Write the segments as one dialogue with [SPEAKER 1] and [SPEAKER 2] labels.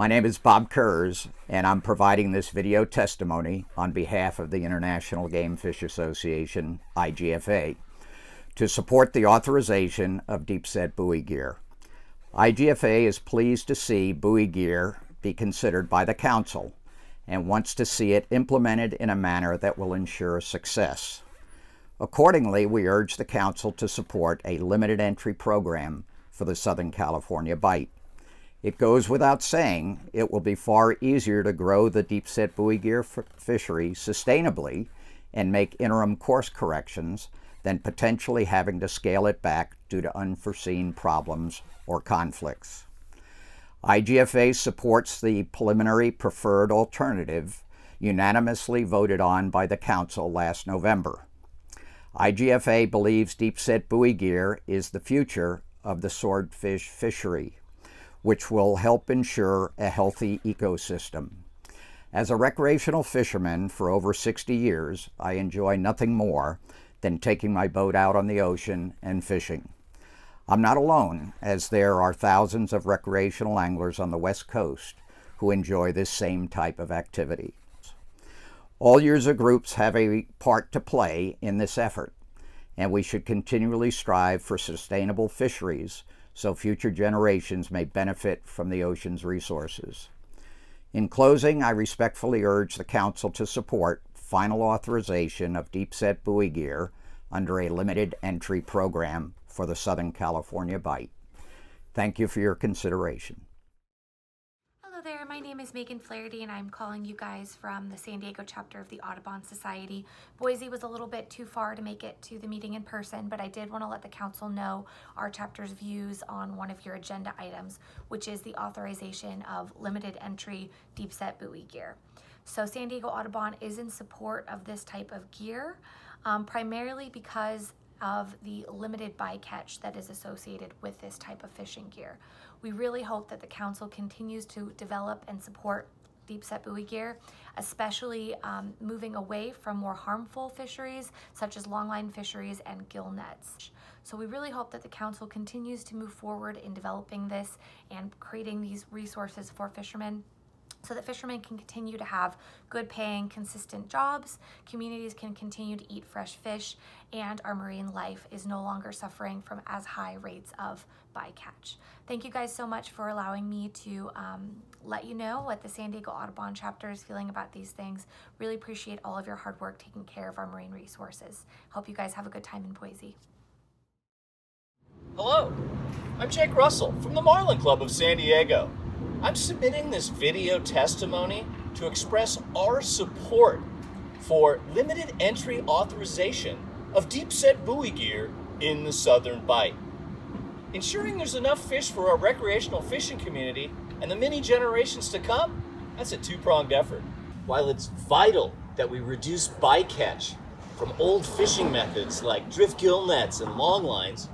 [SPEAKER 1] My name is Bob Kurz, and I'm providing this video testimony on behalf of the International Game Fish Association, IGFA, to support the authorization of deep-set buoy gear. IGFA is pleased to see buoy gear be considered by the Council and wants to see it implemented in a manner that will ensure success. Accordingly, we urge the Council to support a limited entry program for the Southern California bite. It goes without saying it will be far easier to grow the deep-set buoy gear fishery sustainably and make interim course corrections than potentially having to scale it back due to unforeseen problems or conflicts. IGFA supports the preliminary preferred alternative unanimously voted on by the Council last November. IGFA believes deep-set buoy gear is the future of the swordfish fishery, which will help ensure a healthy ecosystem. As a recreational fisherman for over 60 years, I enjoy nothing more than taking my boat out on the ocean and fishing. I'm not alone, as there are thousands of recreational anglers on the West Coast who enjoy this same type of activity. All user groups have a part to play in this effort, and we should continually strive for sustainable fisheries so future generations may benefit from the ocean's resources. In closing, I respectfully urge the Council to support final authorization of deep-set buoy gear under a limited entry program for the Southern California bite. Thank you for your consideration.
[SPEAKER 2] Hello there, my name is Maegan Flaherty and I'm calling you guys from the San Diego chapter of the Audubon Society. Boise was a little bit too far to make it to the meeting in person, but I did want to let the Council know our chapter's views on one of your agenda items, which is the authorization of limited entry deep-set buoy gear. So San Diego Audubon is in support of this type of gear, primarily because of the limited bycatch that is associated with this type of fishing gear. We really hope that the Council continues to develop and support deep-set buoy gear, especially moving away from more harmful fisheries such as longline fisheries and gill nets. So we really hope that the Council continues to move forward in developing this and creating these resources for fishermen, so that fishermen can continue to have good paying, consistent jobs, communities can continue to eat fresh fish, and our marine life is no longer suffering from as high rates of bycatch. Thank you guys so much for allowing me to let you know what the San Diego Audubon chapter is feeling about these things. Really appreciate all of your hard work taking care of our marine resources. Hope you guys have a good time in Boise.
[SPEAKER 3] Hello, I'm Jake Russell from the Marlin Club of San Diego. I'm submitting this video testimony to express our support for limited entry authorization of deep-set buoy gear in the Southern bite. Ensuring there's enough fish for our recreational fishing community and the many generations to come, that's a two-pronged effort. While it's vital that we reduce bycatch from old fishing methods like drift gill nets and long lines,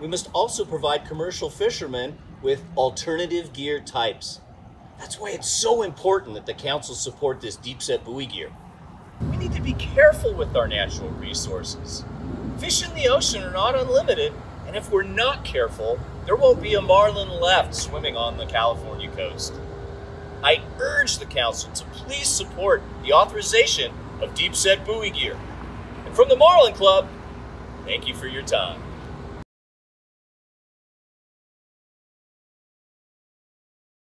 [SPEAKER 3] we must also provide commercial fishermen with alternative gear types. That's why it's so important that the Council support this deep-set buoy gear. We need to be careful with our natural resources. Fish in the ocean are not unlimited, and if we're not careful, there won't be a marlin left swimming on the California coast. I urge the Council to please support the authorization of deep-set buoy gear. And from the Marlin Club, thank you for your time.